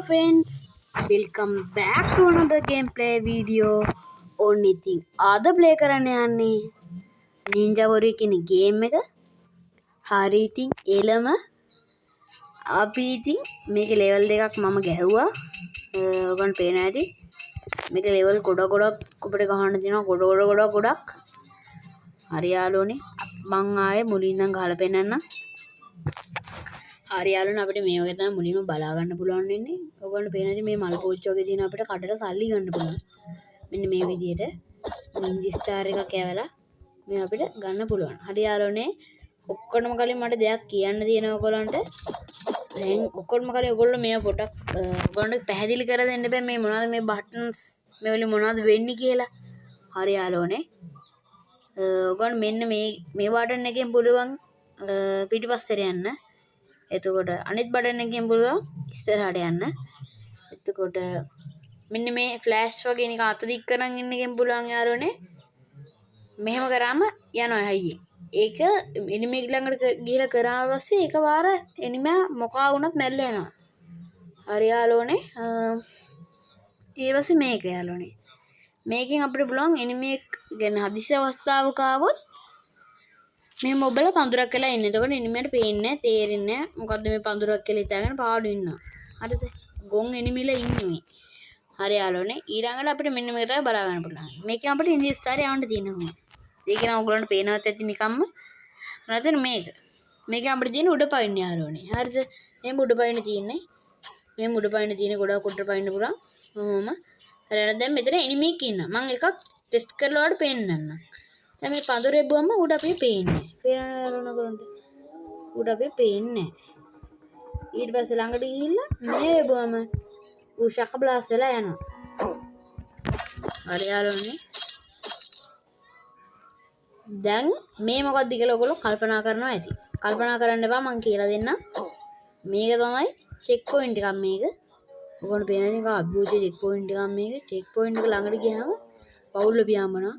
friends, welcome back to another gameplay video. Only thing other play කරන්න යන්නේ Ninja Warrior කියන game එක. හරි ඉතින් එළම අපි ඉතින් මේක level දෙකක් මම ගැහුවා. ඔයගොල්ලන් පේන ඇති. මේක level ගොඩක් අපිට ගහන්න තියෙනවා ගොඩක්. හරි යාළුවනේ මං ආයේ මුලින් ඉඳන් ගහලා පෙන්නන්නම්. හරි යාළුවනේ අපිට මේ වගේ තමයි මුලින්ම බලා ගන්න පුළුවන් වෙන්නේ. ඔයගොල්ලන්ට පේන ඇති මේ මල් පෝච්චි වගේ තියෙන අපිට කඩට සල්ලි ගන්න පුළුවන්. මෙන්න මේ විදිහට නින්ජා ස්ටාර් එකක් ඇවලා මේ අපිට ගන්න පුළුවන්. හරි යාළුවනේ ඔක්කොටම කලින් මට දෙයක් කියන්න තියෙනවා ඔයගොල්ලන්ට. දැන් ඔක්කොටම කලින් ඔයගොල්ලෝ මේව පොඩක් ඔයගොල්ලන්ට පැහැදිලි කර දෙන්න බෑ මේ මොනවද මේ බටන්ස් මේ වලින් මොනවද වෙන්නේ කියලා. හරි යාළුවනේ ඔයගොල්ලෝ මෙන්න මේ බටන් එකෙන් පුළුවන් පිටිපස්සට යන්න. එතකොට අනිත් බටන් එකෙන් පුළුවන් ඉස්සරහට යන්න. එතකොට මෙන්න මේ ෆ්ලෑෂ් වගේ නිකන් අත දික් කරන් ඉන්න එකෙන් පුළුවන් යාළුවනේ මෙහෙම කරාම යනවා හයියේ. ඒක එනිමි ළඟට ගිහලා කරාම පස්සේ එකපාර එනිමා මොකා වුණත් මැරිලා යනවා. හරි යාළුවනේ ඊට පස්සේ මේක යාළුවනේ මේකෙන් අපිට පුළුවන් එනිමි එක ගැන හදිසි අවස්ථාවක ආවොත් මේ මොබල පඳුරක් කියලා ඉන්නේ. එතකොට එනිමියට පේන්නේ නැහැ, තේරෙන්නේ නැහැ. මොකද්ද මේ පඳුරක් කියලා හිතාගෙන පාඩු ඉන්නවා. හරිද? ගොන් එනිමිලා ඉන්නේ. හරි යාළුවනේ ඊළඟට අපිට මෙන්න මේක තමයි බලා ගන්න පුළුවන්. මේකෙන් අපිට ඉන්ඩි ස්ටාර් යවන්න තියෙනවා. ඒක නම් ඔයගොල්ලන්ට පේනවත් ඇති නිකම්ම. නැත්නම් මේකෙන් අපිට තියෙන උඩ පයින් යාළුවනේ. හරිද? මේ උඩ පයින් තියෙන්නේ. මේ උඩ පයින් තියෙන ගොඩක් උඩ පයින් පුළුවන්. ඔහොම. හරියට දැන් මෙතන එනිමියක් ඉන්නවා. මම එකක් ටෙස්ට් කරලා ඔයාලට පෙන්නන්නම්. දැන් මේ පඳුරේ බුවම උඩ අපි පේන්නේ. පේනවලුණා උඩ අපි පේන්නේ. ඊට පස්සේ ළඟට ගිහිල්ලා මේ බුවම උෂක බ්ලාස්ට් වෙලා යනවා. හරි යාළුවනේ. දැන් මේ මොකක්ද කියලා ඔයගොල්ලෝ කල්පනා කරනවා ඇති. කල්පනා කරන්න එපා මම කියලා දෙන්නම්. මේක තමයි චෙක් පොයින්ට් එකක් මේක. ඔයගොල්ලෝ පේන එක අභියෝජ චෙක් පොයින්ට් එකක් මේක. චෙක් පොයින්ට් එක ළඟට ගියාම පවුල් පියාඹනවා.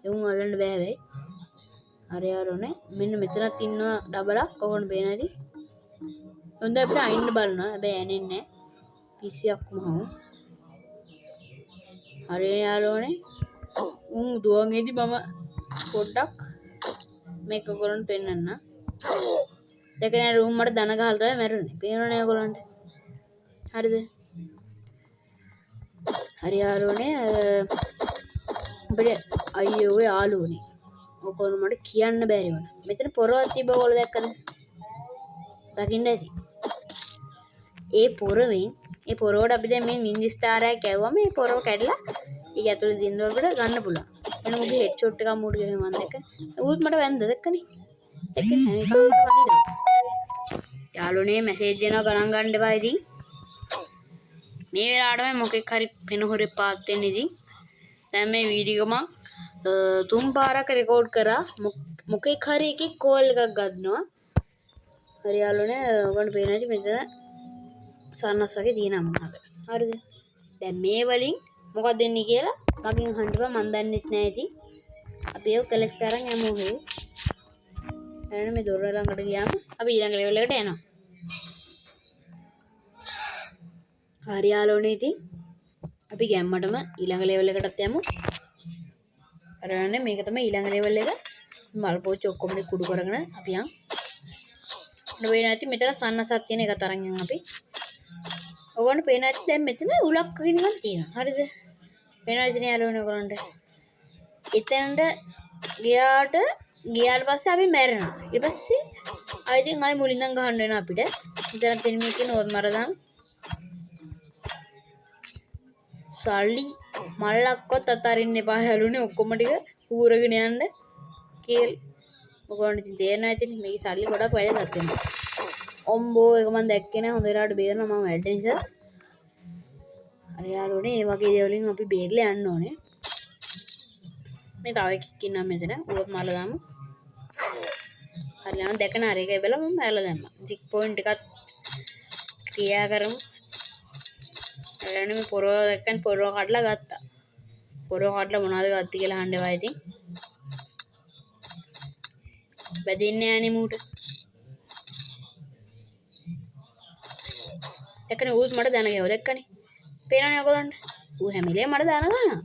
එවුන් අල්ලන්න බෑ වෙයි. හරි යාළුවනේ මෙන්න මෙතනත් ඉන්නවා ඩබලක් ඔයගොල්ලෝ පේන ඇති. හොඳ අපිට අයින්න බලනවා. හැබැයි ඇනෙන්නේ නැහැ. පිසියක් කොහොම. හරි යාළුවනේ උන් දුවන්ගෙදි මම පොඩ්ඩක් මේක ඔයගොල්ලන්ට පෙන්නන්න. දෙකේ රූම් වල දන ගහලා තමයි මැරුණේ. පේනවනේ ඔයගොල්ලන්ට. හරිද? හරි යාළුවනේ අපිට අයියෝ යාළුවනේ. ඔයගොල්ලෝ මට කියන්න බැරි වුණා. මෙතන පොරවක් තිබ්බ ඔයගොල්ලෝ දැක්කද? දකින්න ඇති. ඒ පොරවට අපි දැන් මේ නින්ජා ස්ටාර් එකක් කැවුවම මේ පොරව කැඩලා ඒක ඇතුලේ දින්න වලට ගන්න පුළුවන්. එන මොකද හෙඩ් ෂොට් එකක් මූඩ් ගහම මම දැක්ක. ඌත් මට වැන්ද දැක්කනේ. දැක්කේ නැහැ. යාළුවනේ මැසේජ් දෙනවා ගණන් ගන්න එපා ඉතින්. මේ වෙලාවටම මොකෙක් හරි පෙන හොරේ පාත් වෙන්නේ ඉතින්. දැන් මේ වීඩියෝ මම තුන් පාරක් රෙකෝඩ් කරා. මොකෙක් හරි එකේ කෝල් එකක් ගන්නවා. හරි යාළුවනේ ඔයගොල්ලෝ පේන ඇති මෙතන සන්නස් වගේ තියෙනවා මොකද. හරිද? දැන් මේ වලින් මොකක්ද දෙන්නේ කියලා මගෙන් අහන්න බෑ මන් දන්නෙත් නෑ ඉතින්. අපි ඒක කලෙක්ට් කරන් යමු හේ. එහෙනම් මේ දොර ළඟට ගියාම අපි ඊළඟ ලෙවල් එකට යනවා. හරි යාළුවනේ ඉතින් අපි ගැම්මටම ඊළඟ ලෙවල් එකටත් යමු. හරියන්නේ මේක තමයි ඊළඟ ලෙවල් එක. මල් පෝච්චි ඔක්කොම කුඩු කරගෙන අපි යන්. නොවේ නැති මෙතන සන්නසක් තියෙන එක තරන් යන් අපි. ඔයගොල්ලෝ පේන ඇති දැන් මෙතන උලක් වගේ තියෙනවා. හරිද? පේනවද යාළුවනේ ඔයගොල්ලන්ට? එතනට ගියාට පස්සේ අපි මැරෙනවා. ඊට පස්සේ ආයෙත් මුලින් ඉඳන් ගහන්න වෙනවා අපිට. මෙතන තෙන්නේ කියන ඕත් මරදම්. සල්ලි මල්ලක්වත් අතාරින්න එපා යාළුවනේ ඔක්කොම ටික ඌරගෙන යන්න කියලා. ඔයගොල්ලන්ට ඉතින් තේරෙනවා ඇතිනේ මේකේ සල්ලි ගොඩක් වැදගත් වෙනවා. ඔම්බෝ එක මම දැක්කේ නෑ හොඳ වෙලාවට බේරනවා මම වැඩ නිසා. හරි යාළුවනේ මේ වගේ දේවලින් අපි බේරලා යන්න ඕනේ. මේ තව එකෙක් ඉන්නවා මෙතන. ඌවත් මරලා දාමු. හරි යාළුවනේ දැකන හරි එකයි බැලලා මම මරලා දැම්මා. චෙක් පොයින්ට් එකත් ක්‍රියා කරමු. යාළුවනේ මේ පොරව දැක්කන් පොරව කඩලා ගත්තා. පොරව කඩලා මොනවද ගත්තේ කියලා අහන්න එපා ඉතින්. වැදින්නේ නෑනේ මූට. දැක්කනේ ඌත් මට දැන ගියව දැක්කනේ පේනවනේ ඔයගොල්ලන්ට ඌ හැමිලේ මට දැන ගන්නවා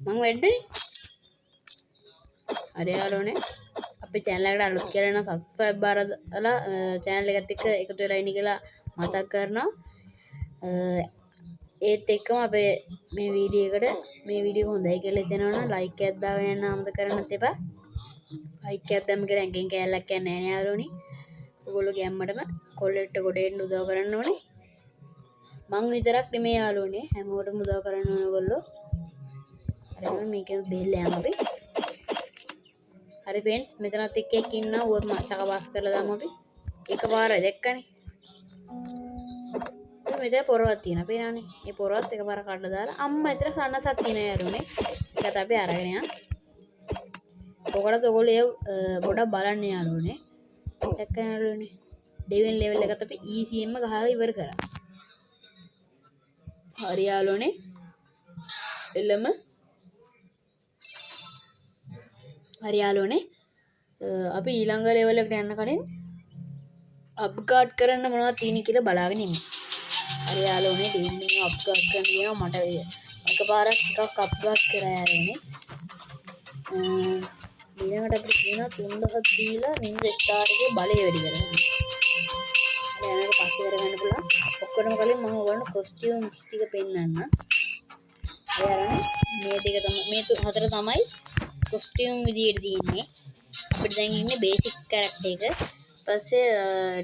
මං වැඩේ හරි යාළුවනේ අපේ channel එකට අලුත් කියලා නම් subscribe බාරලා channel එකත් එක්ක එකතු වෙලා ඉන්න කියලා මතක් කරනවා ඒත් එක්කම අපේ මේ වීඩියෝ හොඳයි කියලා හිතෙනවා නම් like එකක් දාගෙන යන්න අමතක කරන්නත් එපා like එකක් දැම්ම කියලා ඇඟෙන් කෑල්ලක් යන්නේ නැහැ නේ යාළුවනේ ඔයගොල්ලෝ ගැම්මටම කොල්ලෙට්ට ගොඩේන්න උදව් කරන්න ඕනේ මං විතරක් නෙමෙයි යාළුවනේ හැමෝටම උදව් කරන්න ඕනේ ඔයගොල්ලෝ හරි මේකෙන් බෙහෙල්ල යන්න අපි හරි ෆ්‍රෙන්ඩ්ස් මෙතනත් එක්ක ඉන්නවා ඌව චකපාස් කරලා දාමු අපි එකපාරයි දැක්කනේ මෙතන පොරවක් තියෙනවා පේනවනේ මේ පොරවත් එකපාර කඩලා දාලා අම්මා එතන සන්නසක් තියෙනවා යාළුවනේ ඒකත් අපි අරගෙන යන්න ඔයගොල්ලෝ පොඩක් බලන්න යාළුවනේ දැක්කනේ යාළුවනේ දෙවෙනි ලෙවල් එකට අපි ECM ගහලා ඉවර කරා හරි යාළුවනේ එළම හරි යාළුවනේ අපි ඊළඟ ලෙවල් එකට යන්න කලින් අප්ග්‍රේඩ් කරන්න මොනවද තියෙන්නේ කියලා බලාගෙන ඉමු. හරි යාළුවනේ දෙන්නේ අප්ග්‍රේඩ් කරන්න කියනවා මට එකපාරක් ටිකක් අප්ග්‍රේඩ් කරා යාළුවනේ. ඊළඟට අපිට කියනවා 3000ක් දීලා නින්ජා ස්ටාර් එකේ බලය වැඩි කරගන්න. හරි යාළුවනේ පස්සේ කරගන්න පුළුවන්. ඔක්කොටම කලින් මම ඔයගොල්ලන්ට කොස්ටියුම්ස් ටික පෙන්නන්න. හරි යාළුවනේ මේ ටික තමයි මේ හතර තමයි කොස්ටියුම් විදියට තියෙන්නේ අපිට දැන් ඉන්නේ බේසික් කැරක්ටර් එක ඊපස්සේ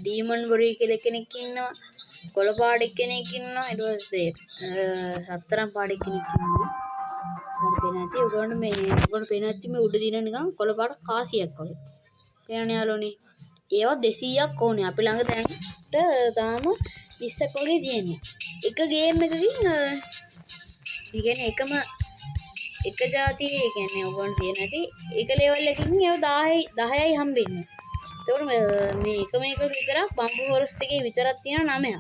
ඩීමන් බොරී කියලා කෙනෙක් ඉන්නවා කොළ පාඩ කෙනෙක් ඉන්නවා ඊට පස්සේ රත්තරන් පාඩ කෙනෙක් ඉන්නවා මම පේනච්චි ඔයගොල්ලෝ මේ උඩ දින නිකන් කොළ පාඩ කාසියක් වගේ පේනවනේ යාළුවනේ ඒවා 200ක් ඕනේ අපි ළඟ දැන්ට තාම 20ක් වගේ තියෙන්නේ එක ගේම් එකකින් ඒ කියන්නේ එකම එක જાතිය ඒ කියන්නේ ඔයගොල්ලෝ තියෙන ඇති එක ලෙවල් එකකින් ඒව 10යි හම්බෙන්නේ. ඒකට මේ එකම එක විතරක් බම්බු ෆොරස්ට් එකේ විතරක් තියෙන 9ක්.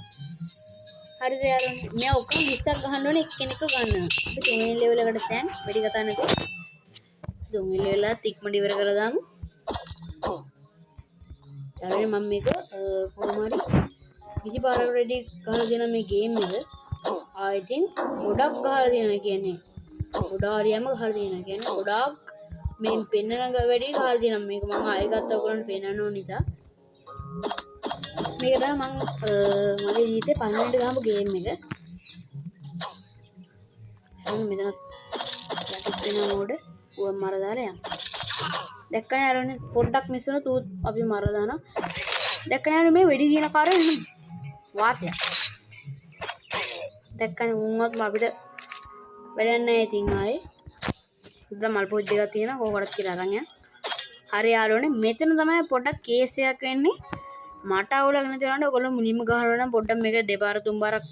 හරිද යාළුවනේ? මෙයා ඔක්කොම 20ක් ගහන්න ඕනේ එක්කෙනෙක්ව ගන්නවා. අපි තුන්වෙනි ලෙවල් එකට දැන් වැඩි කතා නැතුව තුන්වෙනි ලෙවල් එකත් ඉක්මනට ඉවර කරලා දාමු. යාළුවනේ මම මේක කොහොම හරි 20 පාරකට රෙඩි ගහලා දෙන මේ ගේම් එක ආයෙත් ගොඩක් ගහලා දෙනවා කියන්නේ ගොඩාක් හරියම ගහලා දෙනවා කියන්නේ ගොඩාක් මේ පෙන්නන වැඩි ගහලා දෙනවා මේක මම ආයෙ ගත්තා ඔයගොල්ලන්ට පෙන්නන්න ඕන නිසා මේක තමයි මම මගේ ජීවිතේ පළවෙනිට ගහපු ගේම් එක එහෙනම් මෙතන යටිත් වෙන මෝඩ් ඌව මර දාලා යන්න දැක්කනේ යාළුවනේ පොඩ්ඩක් මිස් වුණා තූත් අපි මර දානවා දැක්කනේ යාළුවනේ මේ වෙඩි දින කාරය එන්න වාතයක් දැක්කනේ උන්වත් අපිට වැඩක් නැහැ ඉතින් ආයේ ඉතින් මල් පොඩ් දෙකක් තියෙනවා කෝකටත් කියලා අරන් යන්න හරි යාළුවනේ මෙතන තමයි පොඩ්ඩක් කේස් එකක් වෙන්නේ මට අවුලක් නැති වුණාට ඔයගොල්ලෝ මුලින්ම ගහනවා නම් පොඩ්ඩක් මේක දෙපාර තුන්පාරක්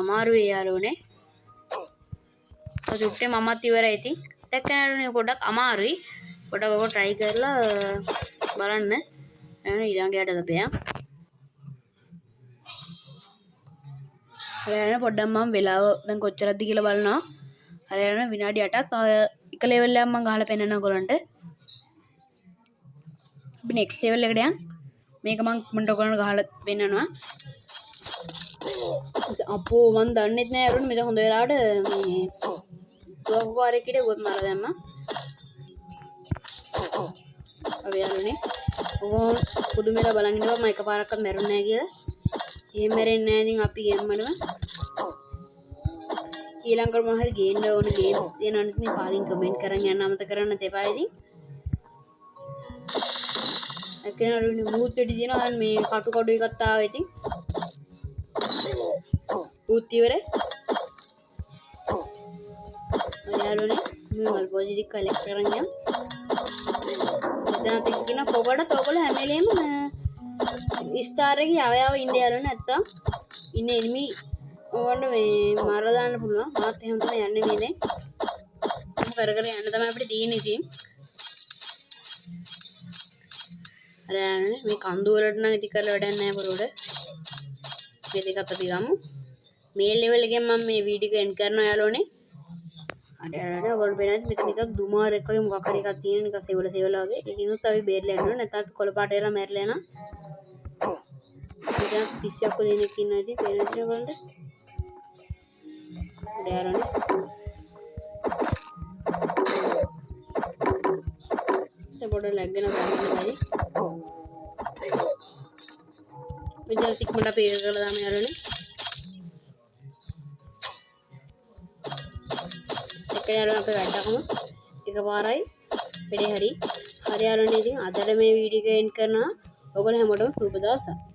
අමාරු වෙයි යාළුවනේ ඔතේ මමත් ඉවරයි ඉතින් දැක්කනේ යාළුවනේ පොඩ්ඩක් අමාරුයි පොඩ්ඩක් ඔයගොල්ලෝ try කරලා බලන්න ඊළඟ යට දපියා හරියන පොඩ්ඩක් මම වෙලාව දැන් කොච්චරද කියලා බලනවා හරියන විනාඩි 8ක් තව එක ලෙවල් එකක් මම ගහලා පෙන්නනවා ඔයගොල්ලන්ට අපි next level එකට යන් මේක මම ඔයගොල්ලන්ට ගහලා පෙන්නනවා අපෝ මම දන්නෙත් නෑ අරුණ මෙතන හොඳ වෙලාවට මේ තුවක්කාරයෙක් ඉඩ ගොත් මර දැම්මා අපි යන්නේ ඕම් පුදුමෙලා බලන් ඉන්නවා මම එකපාරක්වත් මැරුන්නේ නෑ කියලා එහෙම මැරෙන්නේ නෑ ඉතින් අපි ගෙම්මඩම ඊළඟට මොන හරි ගේන්න ඕන ගේම්ස් තියෙනවා නම් ඉතින් පාලින් කමෙන්ට් කරන් යන්න අමතක කරන්න එපා ඉතින් අකේනරුනේ මූත් දෙඩි දිනවා මේ කටු කඩු එකක් ආවා ඉතින් ඌත් ඉවරයි යාළුවනේ මේ වල් පොජිටික් කලෙක්ට් කරන් යන්න දැන් අපි කියන පොකට ඔයගොල්ලෝ හැම වෙලේම ස්ටාර් එකේ යව ඉන්න යාළුවනේ නැත්තම් ඉන්න එනිමි ඕවන්න මේ මර දාන්න පුළුවන් මාත් එහෙම තමයි යන්නේ මේ දැන් කර කර යන්න තමයි අපිට තියෙන්නේ ඉතින් අර මේ කන්දු වලට නම් ඉති කරලා වැඩක් නැහැ පොරොඩ මේ දෙකත් අපි ගමු මේ ලෙවල් එකෙන් මම මේ වීඩියෝ එක එන්ඩ් කරනවා යාළුවනේ අර ඔයගොල්ලෝ බලන්න මෙතන එකක් දුමාර එකක මොකක් හරි එකක් තියෙන නිකන් සෙවල වගේ ඒකිනුත් අපි බේරලා යනවා නැත්නම් අපි කොළ පාට වෙලා මැරලා යනවා මෙතන 30ක් දෙනෙක් ඉන්නවා ඉතින් පේනවා ඉතින් ඔයගොල්ලන්ට යාළුවනේ පොඩ්ඩක් ලැග් වෙන ගමනයි මෙතන ටිකකට අපි ඒක කරලා දාමු යාළුවනේ එක යාළුවනේ අපේ වැඩක්ම එකපාරයි වැඩේ හරි යාළුවනේ ඉතින් අදට මේ වීඩියෝ එක එන්ඩ් කරනවා ඔයගොල්ලෝ හැමෝටම සුබ දවසක්